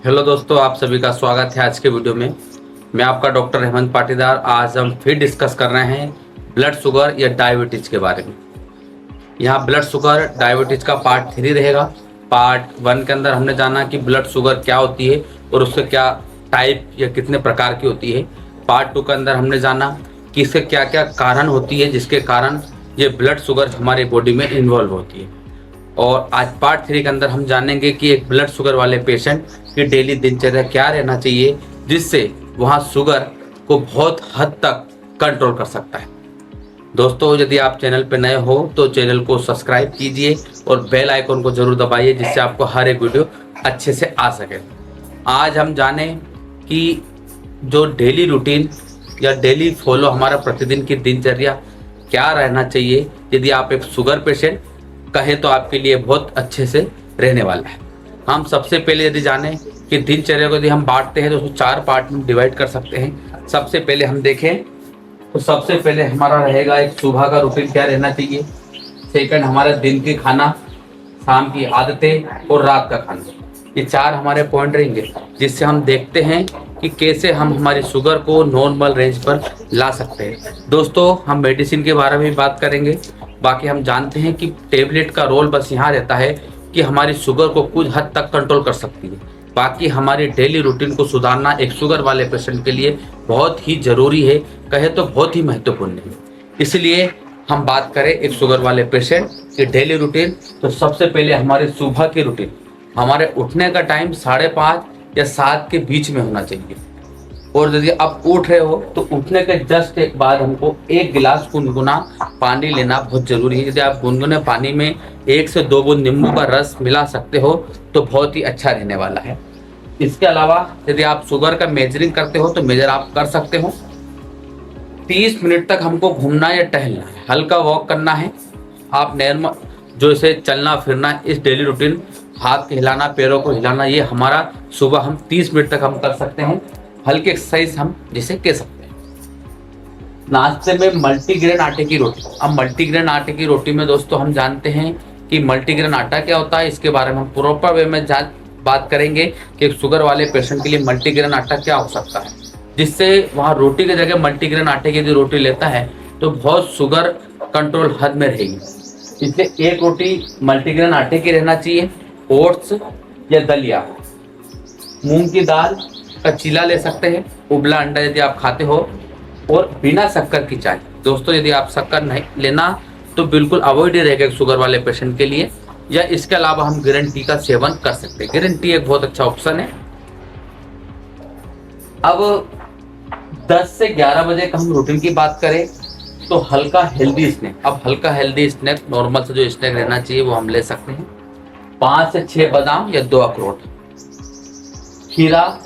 Hello दोस्तों, आप सभी का स्वागत है आज के वीडियो में। मैं आपका डॉक्टर हेमंत पाटीदार। आज हम फिर डिस्कस कर रहे हैं ब्लड शुगर या डायबिटीज के बारे में। यहाँ ब्लड शुगर डायबिटीज का पार्ट 3 रहेगा। पार्ट 1 के अंदर हमने जाना कि ब्लड शुगर क्या होती है और उससे क्या टाइप या कितने प्रकार की होती है। पार्ट 2 के अंदर हमने जाना कि इसके क्या क्या कारण होती है जिसके कारण ये ब्लड शुगर हमारी बॉडी में इन्वॉल्व होती है। और आज पार्ट 3 के अंदर हम जानेंगे कि एक ब्लड शुगर वाले पेशेंट की डेली दिनचर्या क्या रहना चाहिए जिससे वहाँ शुगर को बहुत हद तक कंट्रोल कर सकता है। दोस्तों, यदि आप चैनल पर नए हो तो चैनल को सब्सक्राइब कीजिए और बेल आइकन को जरूर दबाइए जिससे आपको हर एक वीडियो अच्छे से आ सके। आज हम जाने कि जो डेली रूटीन या डेली फॉलो हमारा प्रतिदिन की दिनचर्या क्या रहना चाहिए। यदि आप एक शुगर पेशेंट कहे तो आपके लिए बहुत अच्छे से रहने वाला है। हम सबसे पहले यदि जाने कि दिनचर्या को यदि हम बांटते हैं तो उसको 4 पार्ट में डिवाइड कर सकते हैं। सबसे पहले हम देखें तो सबसे पहले हमारा रहेगा एक सुबह का रूटीन क्या रहना चाहिए। सेकंड हमारा दिन की खाना, शाम की आदतें और रात का खाना। ये 4 हमारे पॉइंट रहेंगे जिससे हम देखते हैं कि कैसे हम हमारी शुगर को नॉर्मल रेंज पर ला सकते हैं। दोस्तों, हम मेडिसिन के बारे में भी बात करेंगे। बाकी हम जानते हैं कि टेबलेट का रोल बस यहाँ रहता है कि हमारी शुगर को कुछ हद तक कंट्रोल कर सकती है। बाकी हमारी डेली रूटीन को सुधारना एक शुगर वाले पेशेंट के लिए बहुत ही ज़रूरी है, कहे तो बहुत ही महत्वपूर्ण है। इसलिए हम बात करें एक शुगर वाले पेशेंट की डेली रूटीन, तो सबसे पहले हमारे सुबह की रूटीन, हमारे उठने का टाइम 5:30 या 7 के बीच में होना चाहिए। और यदि आप उठ रहे हो तो उठने के जस्ट एक बाद हमको 1 गिलास गुनगुना पानी लेना बहुत जरूरी है। यदि आप गुनगुने पानी में 1 से 2 बूंद नींबू का रस मिला सकते हो तो बहुत ही अच्छा रहने वाला है। इसके अलावा यदि आप शुगर का मेजरिंग करते हो तो मेजर आप कर सकते हो। 30 मिनट तक हमको घूमना या टहलना है, हल्का वॉक करना है। आप नॉर्मल जो इसे चलना फिरना, इस डेली रूटीन, हाथ के हिलाना, पैरों को हिलाना, ये हमारा सुबह हम 30 मिनट तक हम कर सकते हैं। हल्की एक्सरसाइज हम जिसे कह सकते हैं। नाश्ते में मल्टीग्रेन आटे की रोटी। अब मल्टीग्रेन आटे की रोटी में दोस्तों हम जानते हैं कि मल्टीग्रेन आटा क्या होता है। इसके बारे में हम प्रॉपर वे में बात करेंगे कि शुगर वाले पेशेंट के लिए मल्टीग्रेन आटा क्या हो सकता है, जिससे वहाँ रोटी की जगह मल्टीग्रेन आटे की यदि रोटी लेता है तो बहुत शुगर कंट्रोल हद में रहेगी। इसलिए एक रोटी मल्टीग्रेन आटे की रहना चाहिए। ओट्स या दलिया, मूंग की दाल का चीला ले सकते हैं, उबला अंडा यदि आप खाते हो, और बिना शक्कर की चाय। दोस्तों, यदि आप शक्कर नहीं लेना तो बिल्कुल अवॉइड ही रहेगा शुगर वाले पेशेंट के लिए। या इसके अलावा हम ग्रीन टी का सेवन कर सकते हैं। ग्रीन टी एक बहुत अच्छा ऑप्शन है। अब 10 से 11 बजे का हम रूटीन की बात करें तो हल्का हेल्दी स्नैक। अब हल्का हेल्दी स्नैक, नॉर्मल से जो स्नैक रहना चाहिए वो हम ले सकते हैं। 5 से 6 बादाम या 2 अखरोट, खीरा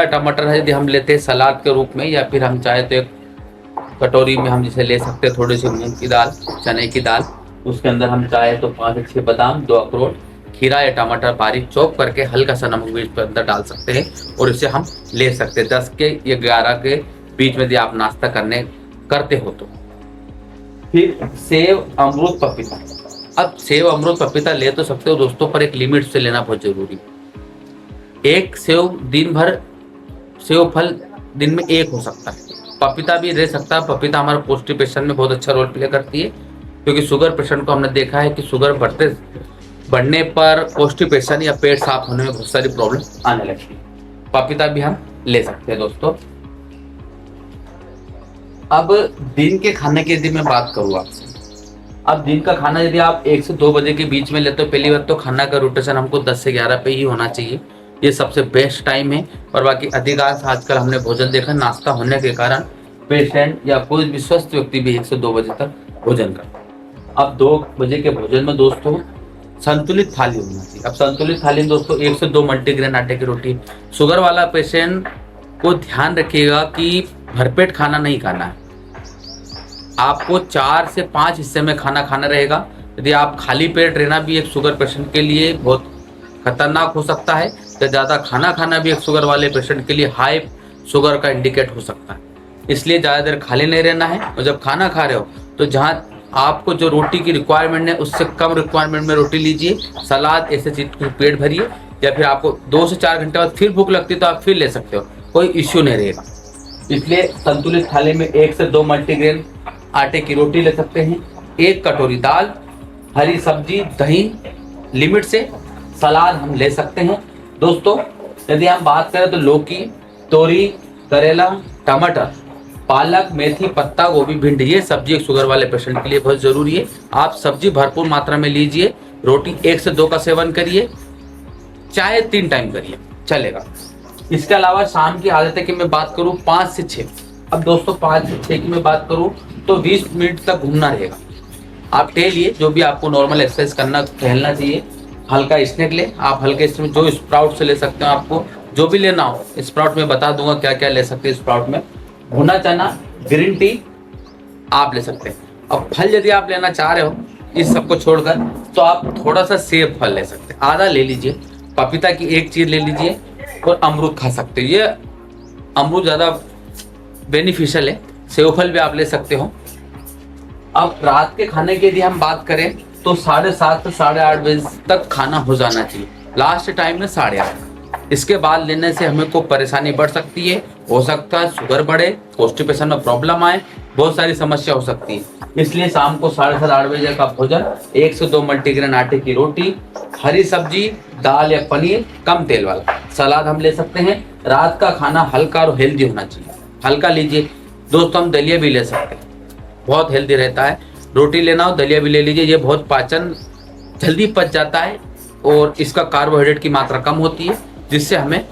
टमाटर है यदि हम लेते हैं सलाद के रूप में, या फिर हम चाहे तो एक कटोरी में हम जिसे ले सकते हैं थोड़ी सी मूंग की दाल, चने की दाल, उसके अंदर हम चाहे तो 5 से 6 बादाम, 2 अखरोट, खीरा या टमाटर बारीक चॉप करके हल्का सा नमक मिर्च पर अंदर डाल सकते हैं और इसे हम ले सकते हैं 10 के या 11 के बीच में यदि आप नाश्ता करते हो तो। फिर सेव, अमरूद, पपीता। अब सेव, अमरूद, पपीता ले तो सकते हो दोस्तों, पर एक लिमिट से लेना बहुत जरूरी है। एक सेव फल दिन में 1 हो सकता है। पपीता भी रह सकता है। पपीता हमारे कॉन्स्टिपेशन में बहुत अच्छा रोल प्ले करती है, क्योंकि शुगर पेशेंट को हमने देखा है कि शुगर बढ़ने पर कॉन्स्टिपेशन या पेट साफ होने में बहुत सारी प्रॉब्लम आने लगती है। पपीता भी हम ले सकते हैं दोस्तों। अब दिन के खाने की यदि मैं बात करूँ आपसे, अब दिन का खाना यदि आप 1 से 2 बजे के बीच में लेते हो, पहली बात तो खाना का रोटेशन हमको 10 से 11 पे ही होना चाहिए। ये सबसे बेस्ट टाइम है। और बाकी अधिकांश आजकल हमने भोजन देखा, नाश्ता होने के कारण पेशेंट या कोई भी स्वस्थ व्यक्ति भी 1 से 2 बजे तक भोजन करता है। अब 2 बजे के भोजन में दोस्तों संतुलित थाली होना चाहिए। अब संतुलित थाली में दोस्तों 1 से 2 मल्टीग्रेन आटे की रोटी। शुगर वाला पेशेंट को ध्यान रखिएगा कि भरपेट खाना नहीं खाना है। आपको 4 से 5 हिस्से में खाना खाना रहेगा। यदि आप खाली पेट रहना भी एक शुगर पेशेंट के लिए बहुत खतरनाक हो सकता है, तो ज़्यादा खाना खाना भी एक शुगर वाले पेशेंट के लिए हाई शुगर का इंडिकेट हो सकता है। इसलिए ज़्यादा देर खाली नहीं रहना है, और जब खाना खा रहे हो तो जहाँ आपको जो रोटी की रिक्वायरमेंट है उससे कम रिक्वायरमेंट में रोटी लीजिए, सलाद ऐसे चीज को पेट भरिए, या फिर आपको 2 से 4 घंटे बाद फिर भूख लगती है तो आप फिर ले सकते हो, कोई इश्यू नहीं रहेगा। इसलिए संतुलित थाली में 1 से 2 मल्टीग्रेन आटे की रोटी ले सकते हैं, 1 कटोरी दाल, हरी सब्जी, दही लिमिट से, सलाद हम ले सकते हैं। दोस्तों यदि हम बात करें तो लौकी, तोरी, करेला, टमाटर, पालक, मेथी, पत्ता गोभी, भिंडी, ये सब्जी एक शुगर वाले पेशेंट के लिए बहुत जरूरी है। आप सब्जी भरपूर मात्रा में लीजिए, रोटी 1 से 2 का सेवन करिए, चाहे 3 टाइम करिए, चलेगा। इसके अलावा शाम की आदतें की मैं बात करूं 5 से 6। अब दोस्तों 5 से 6 की मैं बात करूं तो 20 मिनट तक घूमना रहेगा। आप टहलिए, जो भी आपको नॉर्मल एक्सरसाइज करना टहलना चाहिए, हल्का स्नैक ले, आप हल्के स्नैक जो स्प्राउट से ले सकते हो, आपको जो भी लेना हो स्प्राउट में बता दूंगा क्या क्या ले सकते हैं। स्प्राउट में भुना चना, ग्रीन टी आप ले सकते हैं। अब फल यदि आप लेना चाह रहे हो इस सबको छोड़कर तो आप थोड़ा सा सेब फल ले सकते हैं, आधा ले लीजिए, पपीता की 1 चीज ले लीजिए और अमरूद खा सकते हो। ये अमरूद ज्यादा बेनिफिशियल है, सेब फल भी आप ले सकते हो। अब रात के खाने की यदि हम बात करें तो 7:30 से 8:30 बजे तक खाना हो जाना चाहिए, लास्ट टाइम में 8:30। इसके बाद लेने से हमें को परेशानी बढ़ सकती है, हो सकता है शुगर बढ़े, कॉन्स्टिपेशन में प्रॉब्लम आए, बहुत सारी समस्या हो सकती है। इसलिए शाम को 7:30 8 बजे का भोजन, 1 से 2 मल्टीग्रेन आटे की रोटी, हरी सब्जी, दाल या पनीर, कम तेल वाला, सलाद हम ले सकते हैं। रात का खाना हल्का और हेल्दी होना चाहिए, हल्का लीजिए। दोस्तों हम दलिया भी ले सकते हैं, बहुत हेल्दी रहता है। रोटी लेना हो दलिया भी ले लीजिए, ये बहुत पाचन जल्दी पच जाता है और इसका कार्बोहाइड्रेट की मात्रा कम होती है, जिससे हमें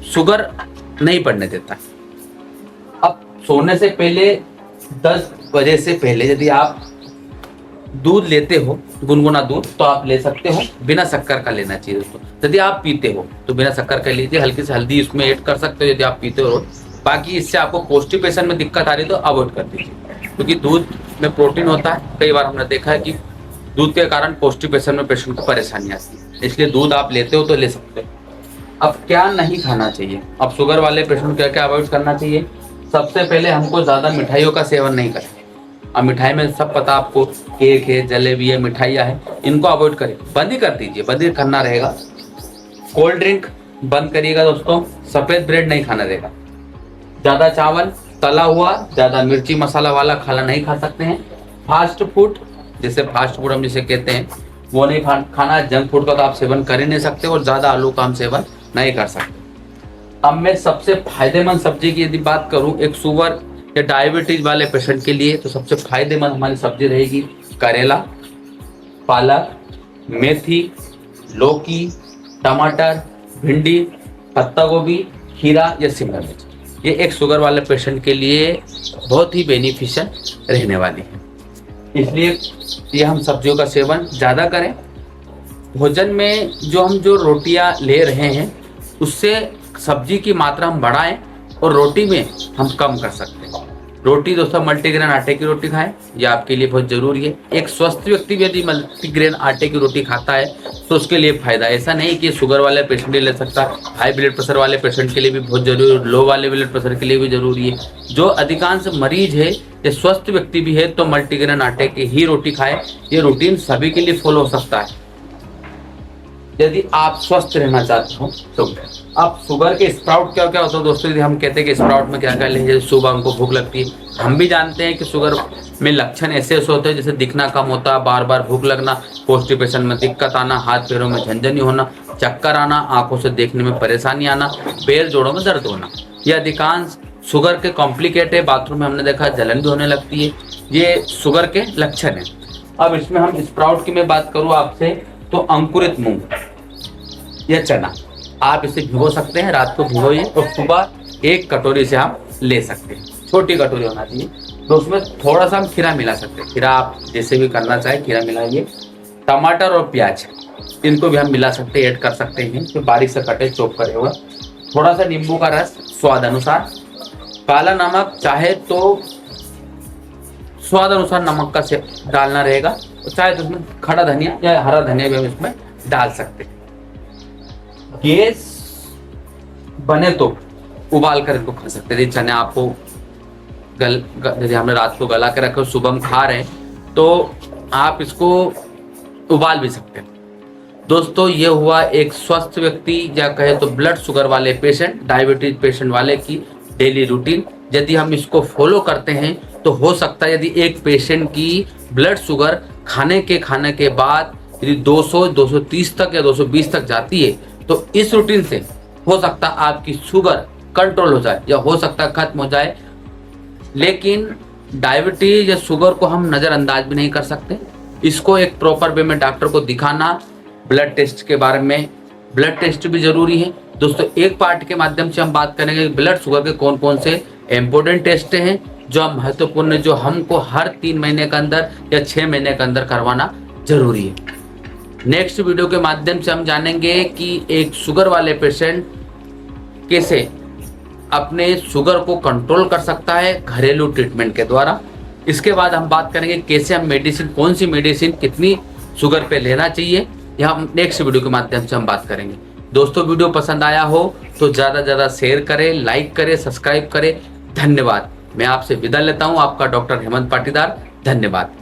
शुगर नहीं बढ़ने देता है। अब सोने से पहले 10 बजे से पहले यदि आप दूध लेते हो, गुनगुना दूध, तो आप ले सकते हो, बिना शक्कर का लेना चाहिए दोस्तों। यदि आप पीते हो तो बिना शक्कर का लीजिए, हल्की से हल्दी इसमें ऐड कर सकते हो यदि आप पीते हो। बाकी इससे आपको कॉन्स्टिपेशन में दिक्कत आ रही है तो अवॉइड कर दीजिए, क्योंकि दूध में प्रोटीन होता है। कई बार हमने देखा है कि दूध के कारण कॉन्स्टिपेशन में पेशेंट को परेशानी आती है, इसलिए दूध आप लेते हो तो ले सकते हो। अब क्या नहीं खाना चाहिए, अब शुगर वाले पेशेंट क्या क्या अवॉइड करना चाहिए। सबसे पहले हमको ज्यादा मिठाइयों का सेवन नहीं करना। अब मिठाई में सब पता आपको, केक है, जलेबी है, मिठाइयाँ है, इनको अवॉइड करें, बंद ही कर दीजिए, बंद ही करना रहेगा। कोल्ड ड्रिंक बंद करिएगा दोस्तों, सफेद ब्रेड नहीं खाना रहेगा, ज्यादा चावल, तला हुआ, ज्यादा मिर्ची मसाला वाला खाना नहीं खा सकते हैं। फास्ट फूड, जैसे फास्ट फूड हम जिसे कहते हैं, वो नहीं खाना। जंक फूड का तो आप सेवन कर ही नहीं सकते और ज्यादा आलू का हम सेवन नहीं कर सकते। अब मैं सबसे फायदेमंद सब्जी की यदि बात करूं एक शुगर या डायबिटीज वाले पेशेंट के लिए, तो सबसे फायदेमंद हमारी सब्जी रहेगी करेला, पालक, मेथी, लौकी, टमाटर, भिंडी, पत्ता गोभी, खीरा या शिमला मिर्च। ये एक शुगर वाले पेशेंट के लिए बहुत ही बेनिफिशियल रहने वाली है, इसलिए ये हम सब्जियों का सेवन ज़्यादा करें। भोजन में जो रोटियां ले रहे हैं उससे सब्जी की मात्रा हम बढ़ाएं और रोटी में हम कम कर सकते हैं। रोटी दोस्तों मल्टीग्रेन आटे की रोटी खाएं, ये आपके लिए बहुत जरूरी है। एक स्वस्थ व्यक्ति भी यदि मल्टीग्रेन आटे की रोटी खाता है तो उसके लिए फायदा, ऐसा नहीं कि शुगर वाले पेशेंट ही ले सकता, हाई ब्लड प्रेशर वाले पेशेंट के लिए भी बहुत जरूरी है, लो वाले ब्लड प्रेशर के लिए भी जरूरी है। जो अधिकांश मरीज है या स्वस्थ व्यक्ति भी है तो मल्टीग्रेन आटे की ही रोटी खाए, ये रूटीन सभी के लिए फॉलो हो सकता है यदि आप स्वस्थ रहना चाहते हो तो। अब शुगर के स्प्राउट क्या क्या होता है दोस्तों, यदि हम कहते हैं कि स्प्राउट में क्या क्या लें, जैसे सुबह हमको भूख लगती है, हम भी जानते हैं कि शुगर में लक्षण ऐसे होते हैं जैसे दिखना कम होता, बार बार भूख लगना, कॉन्स्टिपेशन में दिक्कत आना, हाथ पैरों में झंझनी होना, चक्कर आना, आंखों से देखने में परेशानी आना, पैर जोड़ों में दर्द होना। ये अधिकांश शुगर के कॉम्प्लिकेट है, बाथरूम में हमने देखा जलन भी होने लगती है, ये शुगर के लक्षण है। अब इसमें हम स्प्राउट की मैं बात करूँ आपसे तो अंकुरित मूंग या चना आप इसे भिगो सकते हैं, रात को भिगोइए और सुबह 1 कटोरी से हम ले सकते हैं, छोटी कटोरी होना चाहिए। तो उसमें थोड़ा सा हम खीरा मिला सकते हैं, खीरा आप जैसे भी करना चाहे खीरा मिलाइए। टमाटर और प्याज इनको भी हम मिला सकते हैं, ऐड कर सकते हैं, तो बारीक से कटे चॉप करे हुआ, थोड़ा सा नींबू का रस स्वाद अनुसार, काला नमक चाहे तो स्वाद अनुसार नमक का से डालना रहेगा, चाहे तो उसमें खड़ा धनिया या हरा धनिया भी हम इसमें डाल सकते हैं। गैस बने तो उबाल कर इनको खा सकते हैं। चने आपको जैसे हमने रात को गला के रखे सुबह हम खा रहे हैं तो आप इसको उबाल भी सकते हैं। दोस्तों ये हुआ एक स्वस्थ व्यक्ति या कहे तो ब्लड शुगर वाले पेशेंट, डायबिटीज पेशेंट वाले की डेली रूटीन। यदि हम इसको फॉलो करते हैं तो हो सकता है यदि एक पेशेंट की ब्लड शुगर खाने के बाद यदि 200, 230 तक या 220 तक जाती है तो इस रूटीन से हो सकता है आपकी शुगर कंट्रोल हो जाए या हो सकता है खत्म हो जाए। लेकिन डायबिटीज या शुगर को हम नज़रअंदाज भी नहीं कर सकते। इसको एक प्रॉपर वे में डॉक्टर को दिखाना, ब्लड टेस्ट के बारे में, ब्लड टेस्ट भी जरूरी है। दोस्तों एक पार्ट के माध्यम से हम बात करेंगे ब्लड शुगर के कौन कौन से इम्पोर्टेंट टेस्ट हैं जो महत्वपूर्ण, जो हमको हर 3 महीने के अंदर या 6 महीने के अंदर करवाना जरूरी है। नेक्स्ट वीडियो के माध्यम से हम जानेंगे कि एक शुगर वाले पेशेंट कैसे अपने शुगर को कंट्रोल कर सकता है घरेलू ट्रीटमेंट के द्वारा। इसके बाद हम बात करेंगे कैसे हम मेडिसिन, कौन सी मेडिसिन कितनी शुगर पे लेना चाहिए, यह हम नेक्स्ट वीडियो के माध्यम से हम बात करेंगे। दोस्तों वीडियो पसंद आया हो तो ज़्यादा से ज़्यादा शेयर करें, लाइक करें, सब्सक्राइब करें। धन्यवाद। मैं आपसे विदा लेता हूँ, आपका डॉक्टर हेमंत पाटीदार। धन्यवाद।